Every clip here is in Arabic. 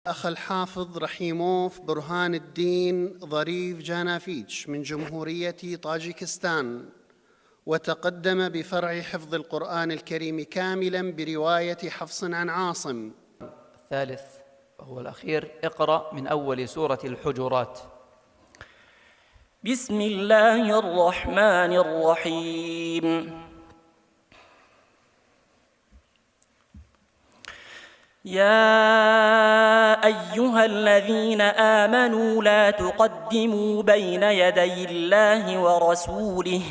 أخ الحافظ رحيموف برهان الدين ظريف جانافيتش من جمهورية طاجيكستان، وتقدم بفرع حفظ القرآن الكريم كاملاً برواية حفص عن عاصم. الثالث وهو الأخير: اقرأ من أول سورة الحجرات. بسم الله الرحمن الرحيم. يا أيها الذين آمنوا لا تقدموا بين يدي الله ورسوله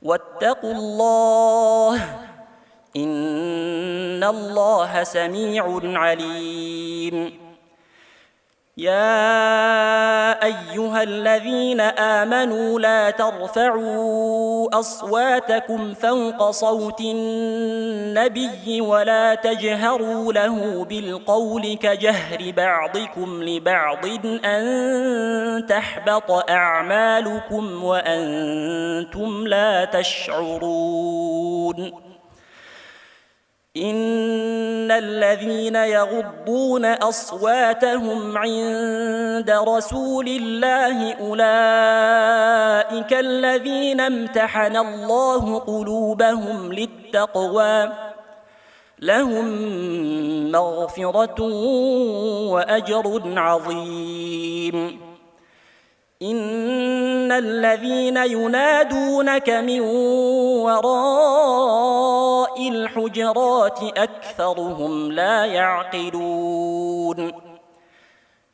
واتقوا الله إن الله سميع عليم. يا أيها الذين آمنوا لا ترفعوا أصواتكم فوق صوت النبي ولا تجهروا له بالقول كجهر بعضكم لبعض أن تحبط أعمالكم وأنتم لا تشعرون. إن الذين يغضون أصواتهم عند رسول الله أولئك الذين امتحن الله قلوبهم للتقوى لهم مغفرة وأجر عظيم. إن الذين ينادونك من وراء الحجرات أكثرهم لا يعقلون.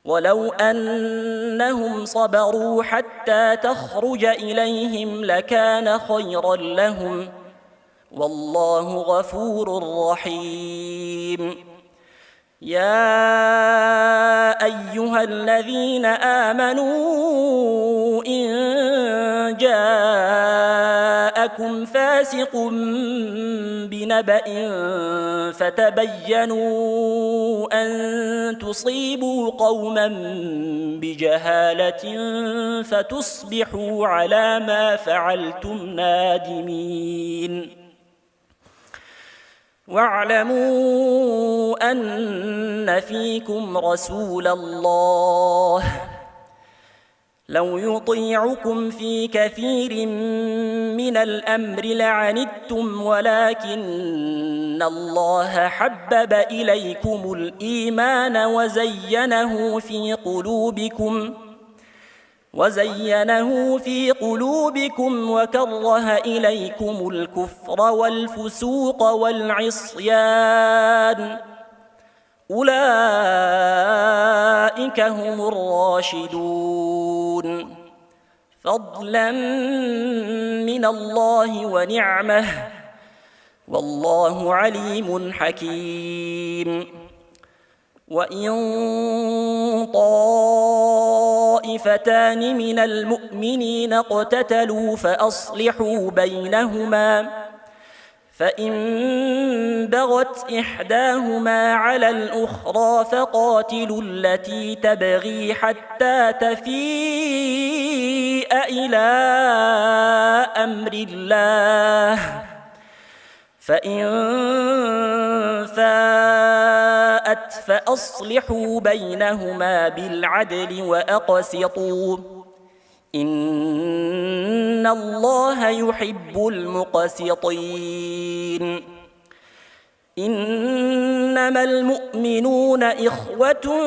ولو أنهم صبروا حتى تخرج إليهم لكان خيرا لهم والله غفور رحيم. يا أيها الذين آمنوا إن جاءكم فاسق بنبأ فتبينوا أن تصيبوا قوما بجهالة فتصبحوا على ما فعلتم نادمين. واعلموا أن فيكم رسول الله لو يطيعكم في كثير من الأمر لعنتم ولكن الله حبب إليكم الإيمان وزينه في قلوبكم وكره إليكم الكفر والفسوق والعصيان أولئك هم الراشدون فضلا من الله ونعمه والله عليم حكيم. وإن طائفتان من المؤمنين اقتتلوا فأصلحوا بينهما فإن بغت إحداهما على الأخرى فقاتلوا التي تبغي حتى تفيء إلى أمر الله فإن فاءت فأصلحوا بينهما بالعدل وأقسطوا إن الله يحب المقسطين. إنما المؤمنون إخوة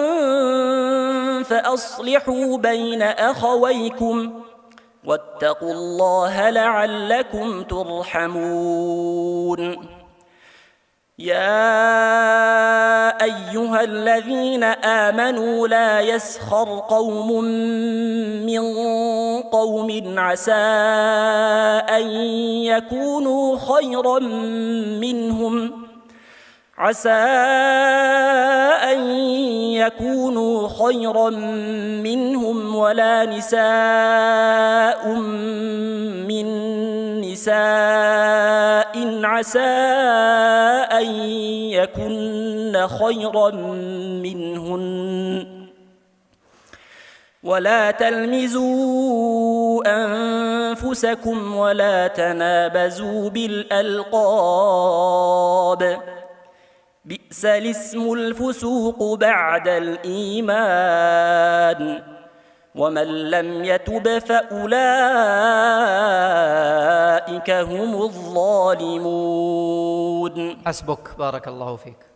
فأصلحوا بين أخويكم واتقوا الله لعلكم ترحمون. يا أيها الذين آمنوا لا يسخر قوم من قوم عسى أن يكونوا خيرا منهم ولا نساء من نساء عسى أن يكن خيرا منهن ولا تلمزوا أنفسكم ولا تنابزوا بالألقاب بئس الاسم الفسوق بعد الإيمان ومن لم يتب فأولئك هم الظالمون. حسبك، بارك الله فيك.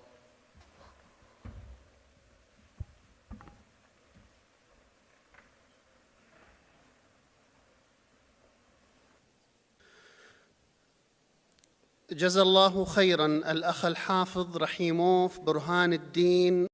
جزا الله خيرا الأخ الحافظ رحيموف برهان الدين